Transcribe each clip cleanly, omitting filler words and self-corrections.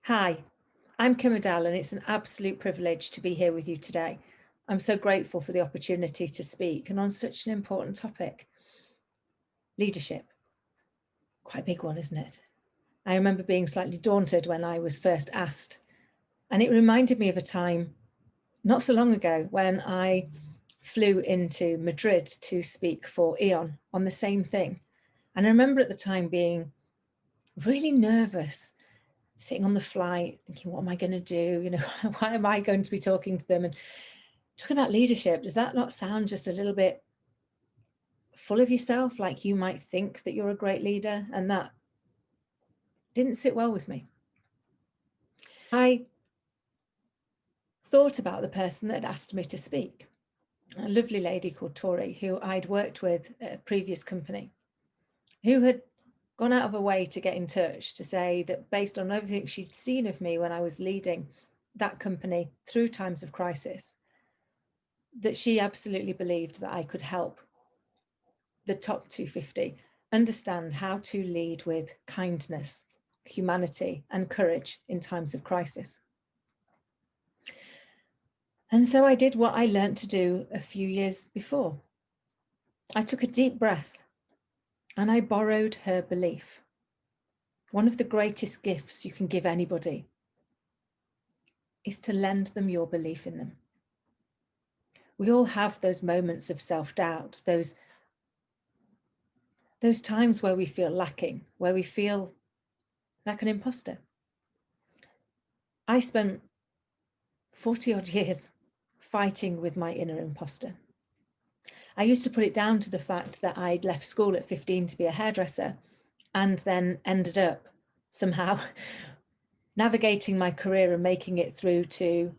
Hi, I'm Kim Adele, and it's an absolute privilege to be here with you today. I'm so grateful for the opportunity to speak and on such an important topic. Leadership, quite a big one, isn't it? I remember being slightly daunted when I was first asked, and it reminded me of a time not so long ago when I flew into Madrid to speak for E.ON on the same thing. And I remember at the time being really nervous, sitting on the flight, thinking, what am I going to do? Why am I going to be talking to them? And talking about leadership, does that not sound just a little bit full of yourself, like you might think that you're a great leader? And that didn't sit well with me. I thought about the person that had asked me to speak, a lovely lady called Tori, who I'd worked with at a previous company, who had gone out of her way to get in touch to say that based on everything she'd seen of me when I was leading that company through times of crisis, that she absolutely believed that I could help the top 250 understand how to lead with kindness, humanity, and courage in times of crisis. And so I did what I learned to do a few years before. I took a deep breath and I borrowed her belief. One of the greatest gifts you can give anybody is to lend them your belief in them. We all have those moments of self-doubt, those times where we feel lacking, where we feel like an imposter. I spent 40 odd years fighting with my inner imposter. I used to put it down to the fact that I'd left school at 15 to be a hairdresser and then ended up somehow navigating my career and making it through to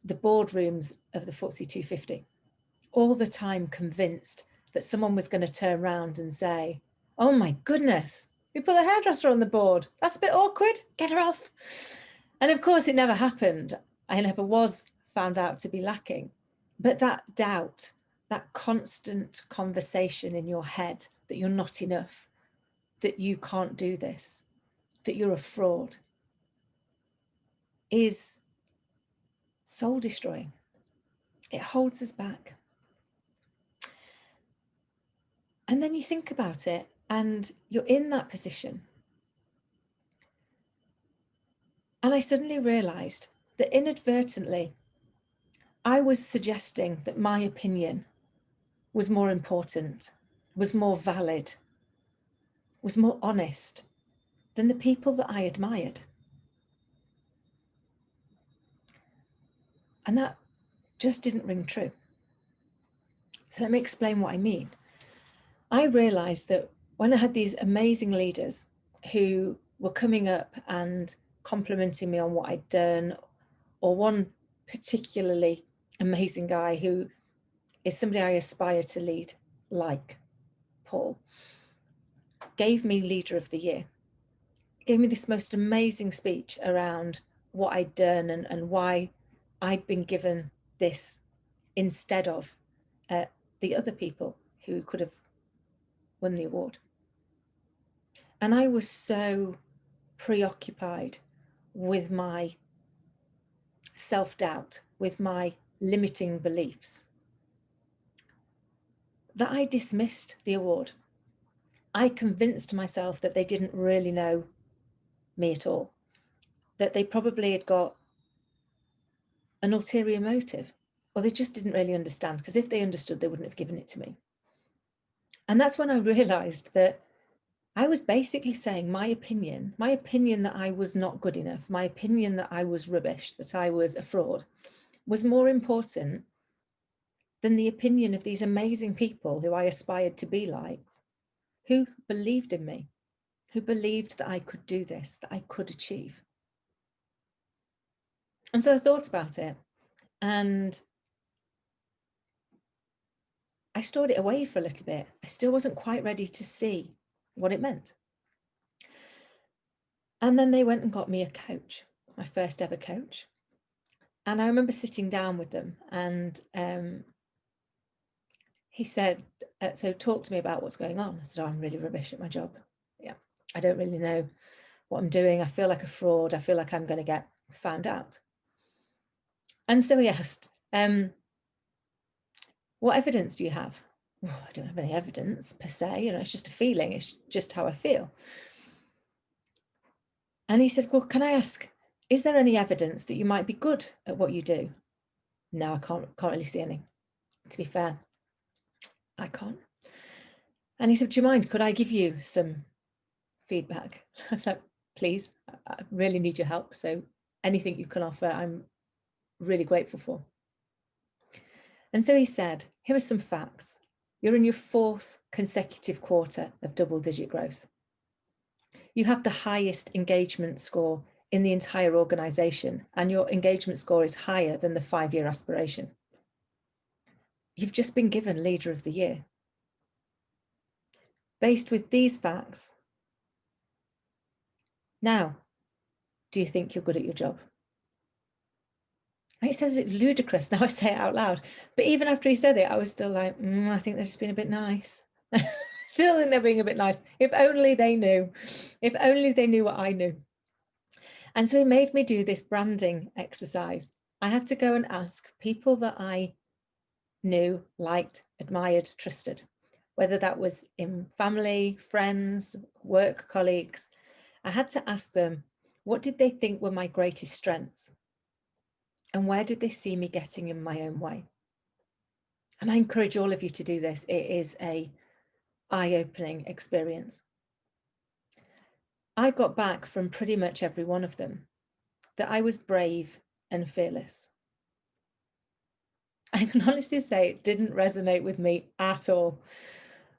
the boardrooms of the FTSE 250, all the time convinced that someone was going to turn around and say, oh my goodness, we put a hairdresser on the board. That's a bit awkward. Get her off. And of course, it never happened. I never was found out to be lacking. But that doubt, that constant conversation in your head that you're not enough, that you can't do this, that you're a fraud, is soul destroying. It holds us back. And then you think about it and you're in that position. And I suddenly realized that inadvertently, I was suggesting that my opinion was more important, was more valid, was more honest than the people that I admired. And that just didn't ring true. So let me explain what I mean. I realized that when I had these amazing leaders who were coming up and complimenting me on what I'd done, or one particularly amazing guy who is somebody I aspire to lead, like Paul, gave me Leader of the Year. Gave me this most amazing speech around what I'd done and why I'd been given this instead of the other people who could have won the award. And I was so preoccupied with my self-doubt, with my limiting beliefs, that I dismissed the award. I convinced myself that they didn't really know me at all, that they probably had got an ulterior motive, or they just didn't really understand, because if they understood, they wouldn't have given it to me. And that's when I realized that I was basically saying my opinion that I was not good enough, my opinion that I was rubbish, that I was a fraud, was more important than the opinion of these amazing people who I aspired to be like, who believed in me, who believed that I could do this, that I could achieve. And so I thought about it and I stored it away for a little bit. I still wasn't quite ready to see what it meant. And then they went and got me a coach, my first ever coach. And I remember sitting down with them and he said, so talk to me about what's going on. I said, oh, I'm really rubbish at my job. Yeah, I don't really know what I'm doing. I feel like a fraud. I feel like I'm going to get found out. And so he asked, what evidence do you have? Well, I don't have any evidence per se, it's just a feeling. It's just how I feel. And he said, well, can I ask, is there any evidence that you might be good at what you do? No, I can't really see any. To be fair, I can't. And he said, do you mind, could I give you some feedback? I was like, please, I really need your help. So anything you can offer, I'm really grateful for. And so he said, here are some facts. You're in your 4th consecutive quarter of double-digit growth. You have the highest engagement score in the entire organization, and your engagement score is higher than the 5-year aspiration. You've just been given Leader of the Year. Based with these facts, now, do you think you're good at your job? And he says it ludicrous, now I say it out loud. But even after he said it, I was still like, I think they're just being a bit nice. Still think they're being a bit nice. If only they knew. If only they knew what I knew. And so he made me do this branding exercise. I had to go and ask people that I knew, liked, admired, trusted, whether that was in family, friends, work colleagues. I had to ask them, what did they think were my greatest strengths? And where did they see me getting in my own way? And I encourage all of you to do this. It is an eye-opening experience. I got back from pretty much every one of them that I was brave and fearless. I can honestly say it didn't resonate with me at all.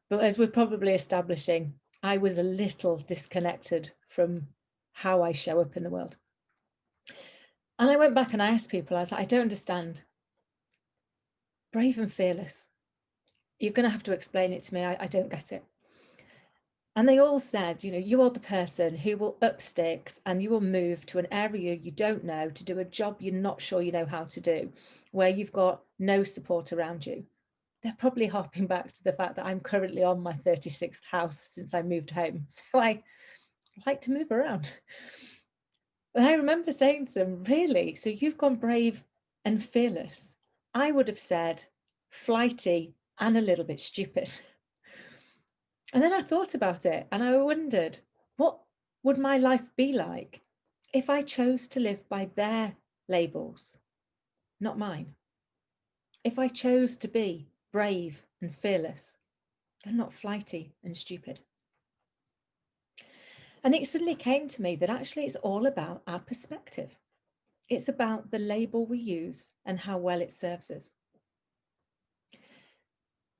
But as we're probably establishing, I was a little disconnected from how I show up in the world. And I went back and I asked people, I was like, I don't understand. Brave and fearless. You're going to have to explain it to me. I don't get it. And they all said, you are the person who will up sticks and you will move to an area you don't know to do a job you're not sure you know how to do, where you've got no support around you. They're probably harping back to the fact that I'm currently on my 36th house since I moved home. So I like to move around. And I remember saying to them, really? So you've gone brave and fearless. I would have said flighty and a little bit stupid. And then I thought about it and I wondered, what would my life be like if I chose to live by their labels, not mine? If I chose to be brave and fearless and not flighty and stupid? And it suddenly came to me that actually it's all about our perspective. It's about the label we use and how well it serves us.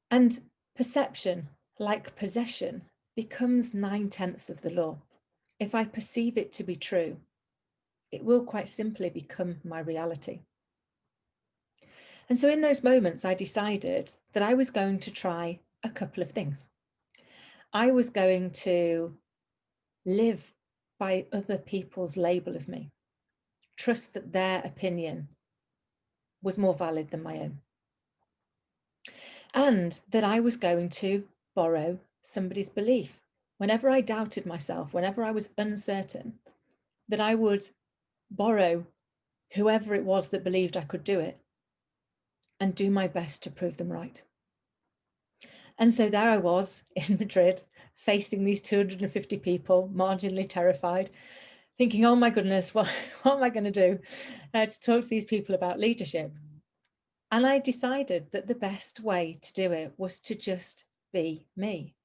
And perception, like possession, becomes 9/10 of the law. If I perceive it to be true, it will quite simply become my reality. And so in those moments, I decided that I was going to try a couple of things. I was going to live by other people's label of me, trust that their opinion was more valid than my own, and that I was going to borrow somebody's belief. Whenever I doubted myself, whenever I was uncertain, that I would borrow whoever it was that believed I could do it and do my best to prove them right. And so there I was in Madrid, facing these 250 people, marginally terrified, thinking, oh my goodness, what am I going to do to talk to these people about leadership? And I decided that the best way to do it was to just be me.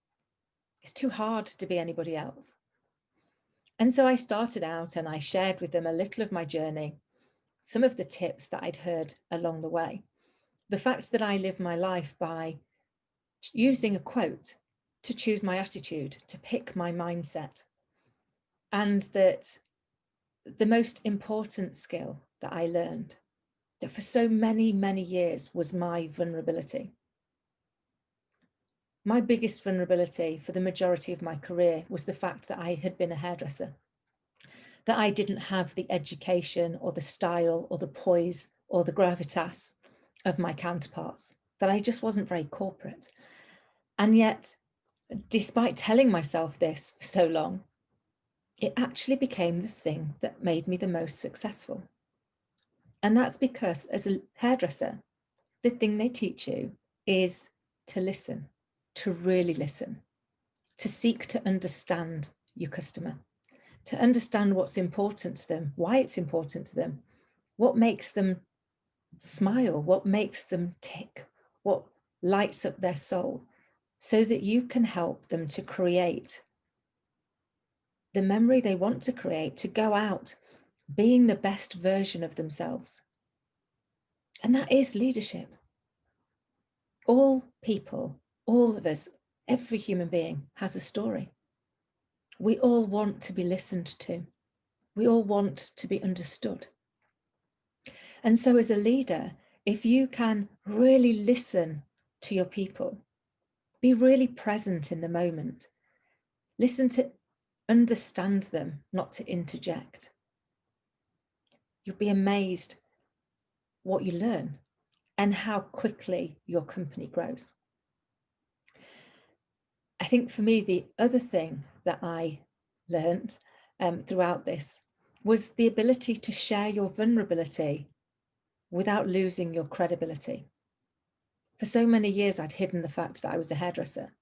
It's too hard to be anybody else. And so I started out and I shared with them a little of my journey, some of the tips that I'd heard along the way. The fact that I live my life by using a quote to choose my attitude, to pick my mindset. And that the most important skill that I learned that for so many, many years was my vulnerability. My biggest vulnerability for the majority of my career was the fact that I had been a hairdresser, that I didn't have the education or the style or the poise or the gravitas of my counterparts, that I just wasn't very corporate. And yet, despite telling myself this for so long, it actually became the thing that made me the most successful. And that's because as a hairdresser, the thing they teach you is to listen, to really listen, to seek to understand your customer, to understand what's important to them, why it's important to them, what makes them smile, what makes them tick, what lights up their soul, so that you can help them to create the memory they want to create, to go out being the best version of themselves. And that is leadership. All people, all of us, every human being has a story. We all want to be listened to. We all want to be understood. And so as a leader, if you can really listen to your people, be really present in the moment, listen to understand them, not to interject, you'll be amazed what you learn and how quickly your company grows. I think for me, the other thing that I learned throughout this was the ability to share your vulnerability without losing your credibility. For so many years, I'd hidden the fact that I was a hairdresser.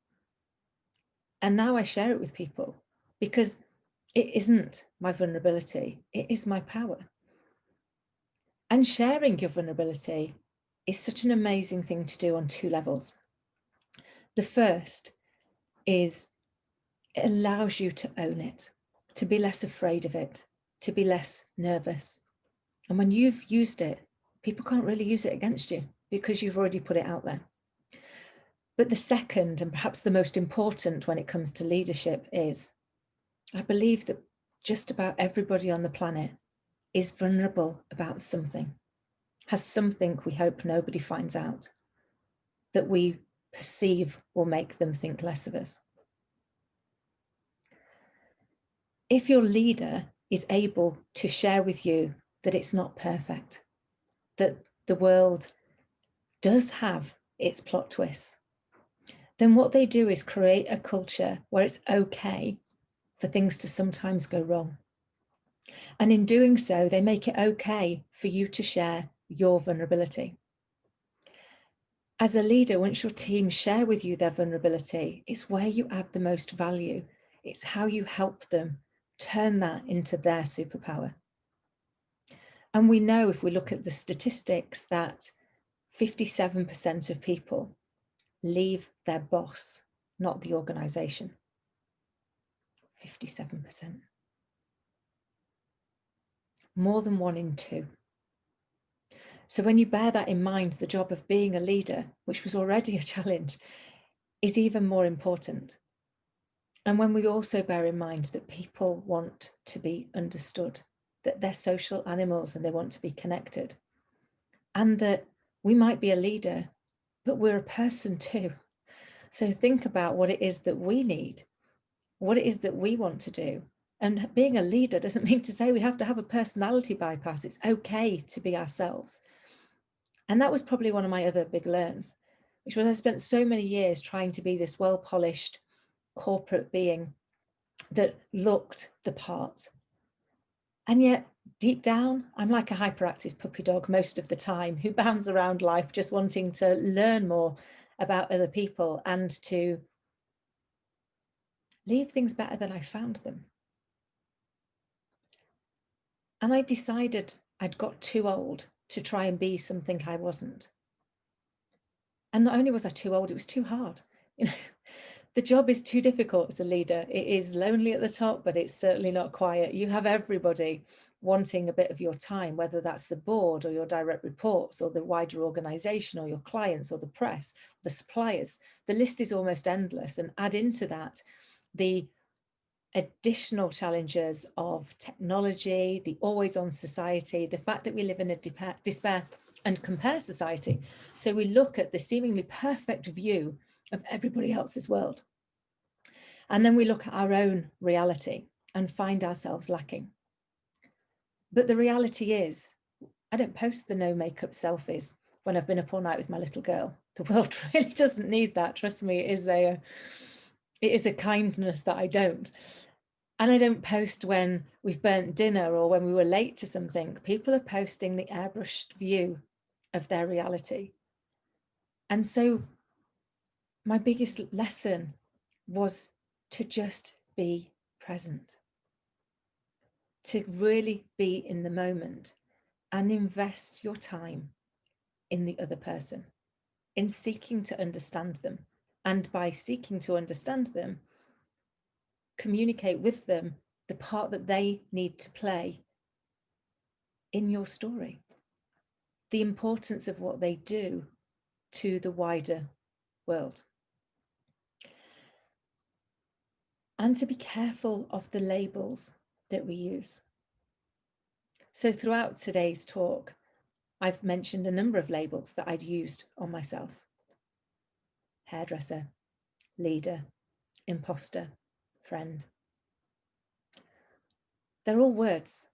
And now I share it with people because it isn't my vulnerability, it is my power. And sharing your vulnerability is such an amazing thing to do on two levels. The first is it allows you to own it, to be less afraid of it, to be less nervous. And when you've used it, people can't really use it against you because you've already put it out there. But the second, and perhaps the most important when it comes to leadership, is I believe that just about everybody on the planet is vulnerable about something, has something we hope nobody finds out, that we perceive will make them think less of us. If your leader is able to share with you that it's not perfect, that the world does have its plot twists, then what they do is create a culture where it's okay for things to sometimes go wrong. And in doing so, they make it okay for you to share your vulnerability. As a leader, once your team share with you their vulnerability, it's where you add the most value. It's how you help them turn that into their superpower. And we know, if we look at the statistics, that 57% of people leave their boss, not the organization. 57%. More than 1 in 2. So when you bear that in mind, the job of being a leader, which was already a challenge, is even more important. And when we also bear in mind that people want to be understood, that they're social animals and they want to be connected, and that we might be a leader, but we're a person too. So think about what it is that we need, what it is that we want to do. And being a leader doesn't mean to say we have to have a personality bypass. It's okay to be ourselves. And that was probably one of my other big learns, which was I spent so many years trying to be this well-polished corporate being that looked the part. And yet deep down, I'm like a hyperactive puppy dog most of the time who bounds around life just wanting to learn more about other people and to leave things better than I found them. And I decided I'd got too old to try and be something I wasn't. And not only was I too old, it was too hard. You know, the job is too difficult as a leader. It is lonely at the top, but it's certainly not quiet. You have everybody wanting a bit of your time, whether that's the board or your direct reports or the wider organization or your clients or the press, the suppliers. The list is almost endless. And add into that the additional challenges of technology, the always on society, the fact that we live in a despair and compare society. So we look at the seemingly perfect view of everybody else's world. And then we look at our own reality and find ourselves lacking. But the reality is, I don't post the no makeup selfies when I've been up all night with my little girl. The world really doesn't need that. Trust me, it is a kindness that I don't. And I don't post when we've burnt dinner or when we were late to something. People are posting the airbrushed view of their reality. And so my biggest lesson was to just be present, to really be in the moment and invest your time in the other person, in seeking to understand them. And by seeking to understand them, communicate with them the part that they need to play in your story, the importance of what they do to the wider world. And to be careful of the labels that we use. So throughout today's talk, I've mentioned a number of labels that I'd used on myself: hairdresser, leader, imposter, friend. They're all words.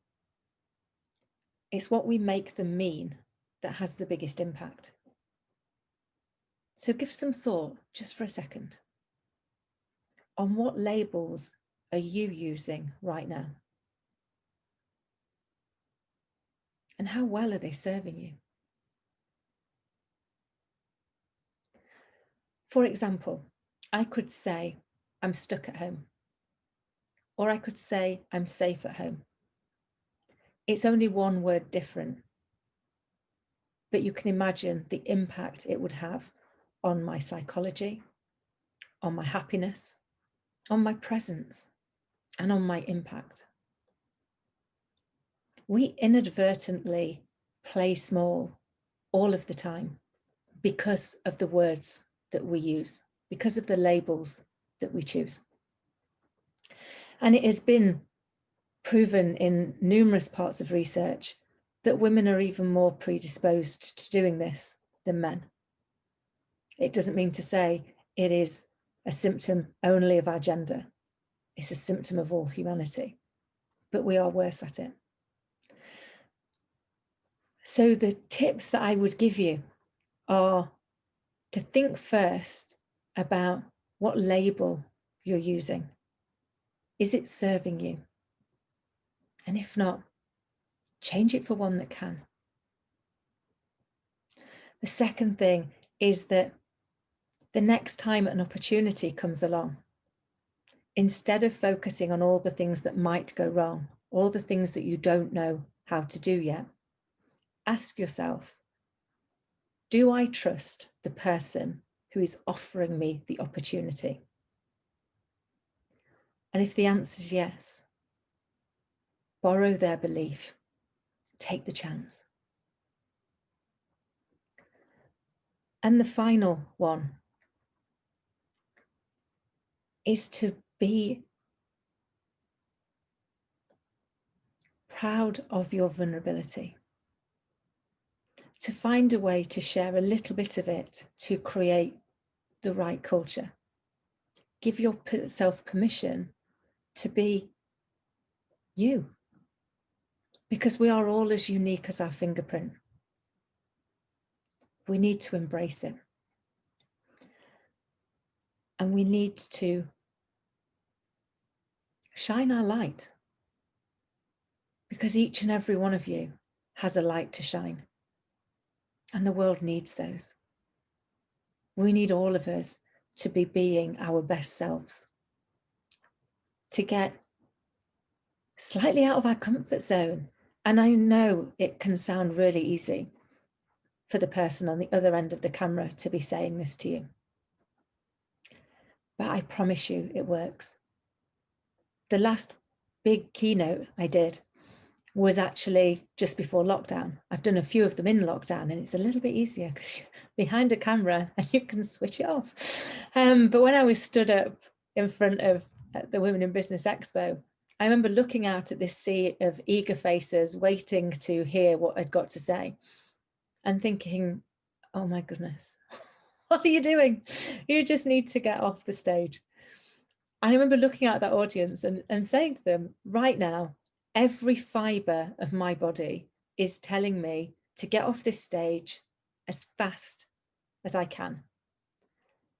It's what we make them mean that has the biggest impact. So give some thought, just for a second, on what labels are you using right now? And how well are they serving you? For example, I could say, I'm stuck at home. Or I could say, I'm safe at home. It's only one word different, but you can imagine the impact it would have on my psychology, on my happiness, on my presence, and on my impact. We inadvertently play small all of the time because of the words that we use, because of the labels that we choose. And it has been proven in numerous parts of research that women are even more predisposed to doing this than men. It doesn't mean to say it is a symptom only of our gender. It's a symptom of all humanity, but we are worse at it. So the tips that I would give you are to think first about what label you're using. Is it serving you? And if not, change it for one that can. The second thing is that the next time an opportunity comes along, instead of focusing on all the things that might go wrong, all the things that you don't know how to do yet, ask yourself, do I trust the person who is offering me the opportunity? And if the answer is yes, borrow their belief, take the chance. And the final one is to be proud of your vulnerability, to find a way to share a little bit of it to create the right culture. Give yourself permission to be you, because we are all as unique as our fingerprint. We need to embrace it. And we need to shine our light, because each and every one of you has a light to shine. And the world needs those. We need all of us to be being our best selves, to get slightly out of our comfort zone. And I know it can sound really easy for the person on the other end of the camera to be saying this to you, but I promise you it works. The last big keynote I did was actually just before lockdown. I've done a few of them in lockdown, and it's a little bit easier because you're behind a camera and you can switch it off. But when I was stood up in front of the Women in Business Expo, I remember looking out at this sea of eager faces waiting to hear what I'd got to say and thinking, oh my goodness, what are you doing? You just need to get off the stage. I remember looking at that audience and saying to them, right now, every fiber of my body is telling me to get off this stage as fast as I can.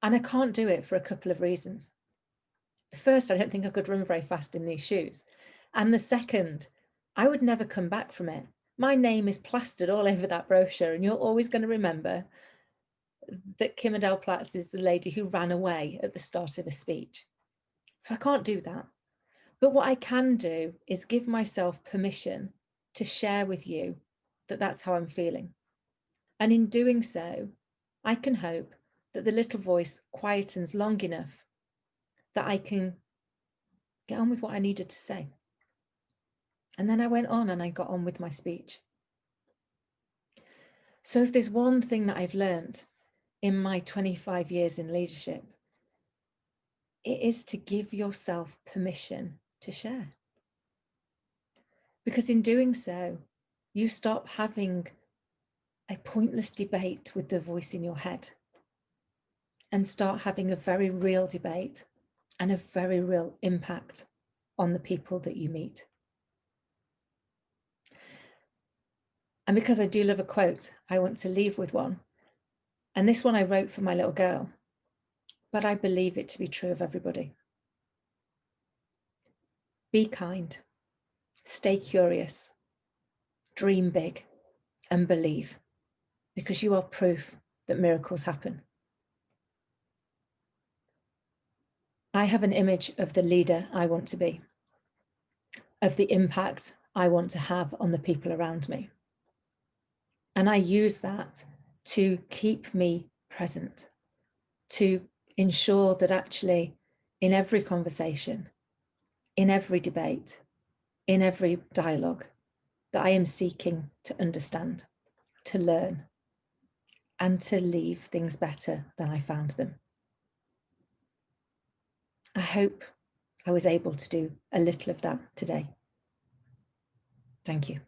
And I can't do it for a couple of reasons. The first, I don't think I could run very fast in these shoes. And the second, I would never come back from it. My name is plastered all over that brochure, and you're always going to remember that Kim Adele-Platz is the lady who ran away at the start of a speech. So I can't do that. But what I can do is give myself permission to share with you that that's how I'm feeling. And in doing so, I can hope that the little voice quietens long enough that I can get on with what I needed to say. And then I went on and I got on with my speech. So if there's one thing that I've learned in my 25 years in leadership, it is to give yourself permission to share. Because in doing so, you stop having a pointless debate with the voice in your head and start having a very real debate and a very real impact on the people that you meet. And because I do love a quote, I want to leave with one. And this one I wrote for my little girl, but I believe it to be true of everybody. Be kind, stay curious, dream big, and believe, because you are proof that miracles happen. I have an image of the leader I want to be, of the impact I want to have on the people around me. And I use that to keep me present, to ensure that actually in every conversation, in every debate, in every dialogue, that I am seeking to understand, to learn, and to leave things better than I found them. I hope I was able to do a little of that today. Thank you.